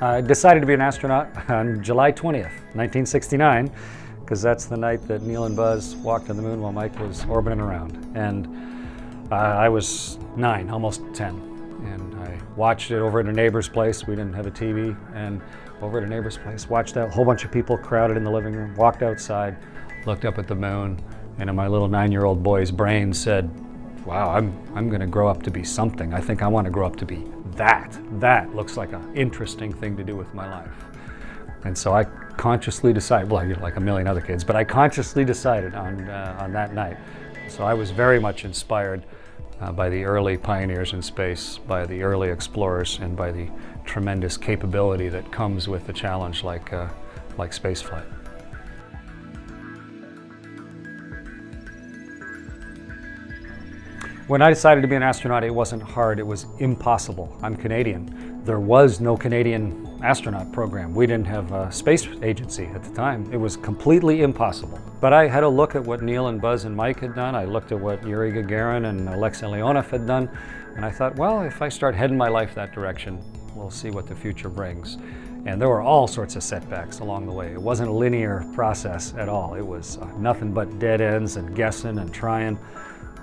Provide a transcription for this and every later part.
I decided to be an astronaut on July 20th, 1969, because that's the night that Neil and Buzz walked on the moon while Mike was orbiting around. And I was 9, almost 10, and I watched it over at a neighbor's place. We didn't have a TV, and over at a neighbor's place, watched that whole bunch of people crowded in the living room, walked outside, looked up at the moon, and in my little 9-year-old boy's brain said, wow, I'm going to grow up to be something. I think I want to grow up to be that. That looks like an interesting thing to do with my life. And so I consciously decided, well, like a million other kids, but I consciously decided on that night. So I was very much inspired by the early pioneers in space, by the early explorers, and by the tremendous capability that comes with a challenge like spaceflight. When I decided to be an astronaut, it wasn't hard, it was impossible. I'm Canadian. There was no Canadian astronaut program. We didn't have a space agency at the time. It was completely impossible. But I had a look at what Neil and Buzz and Mike had done. I looked at what Yuri Gagarin and Alexei Leonov had done, and I thought, well, if I start heading my life that direction, we'll see what the future brings. And there were all sorts of setbacks along the way. It wasn't a linear process at all. It was nothing but dead ends and guessing and trying.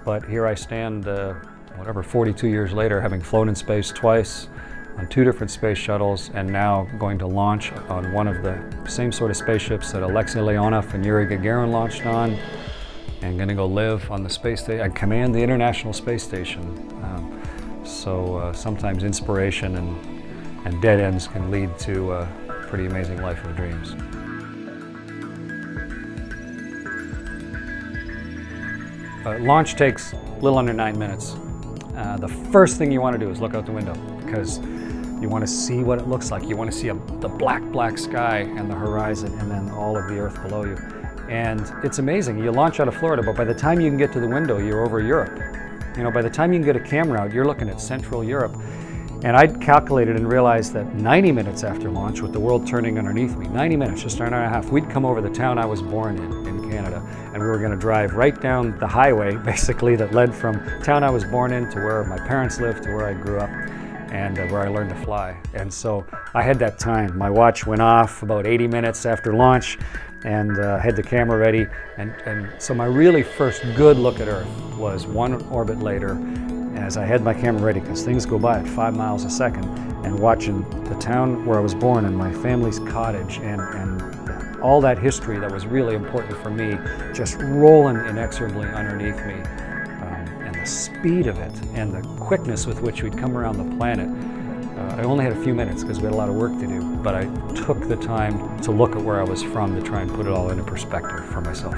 But here I stand, 42 years later, having flown in space twice on 2 different space shuttles, and now going to launch on one of the same sort of spaceships that Alexei Leonov and Yuri Gagarin launched on, and going to go live on the space station and command the International Space Station. So sometimes inspiration and dead ends can lead to a pretty amazing life of dreams. Launch takes a little under 9 minutes. The first thing you want to do is look out the window, because you want to see what it looks like. You want to see the black sky and the horizon, and then all of the earth below you. And it's amazing. You launch out of Florida, but by the time you can get to the window, you're over Europe. You know, by the time you can get a camera out, you're looking at Central Europe. And I'd calculated and realized that 90 minutes after launch, with the world turning underneath me, 90 minutes, just an hour and a half, we'd come over the town I was born in Canada, and we were going to drive right down the highway, basically, that led from town I was born in to where my parents lived, to where I grew up, and where I learned to fly. And so I had that time. My watch went off about 80 minutes after launch, and had the camera ready. And so my really first good look at Earth was 1 orbit later, as I had my camera ready, because things go by at 5 miles a second, and watching the town where I was born and my family's cottage and all that history that was really important for me just rolling inexorably underneath me, and the speed of it and the quickness with which we'd come around the planet. I only had a few minutes because we had a lot of work to do, but I took the time to look at where I was from to try and put it all into perspective for myself.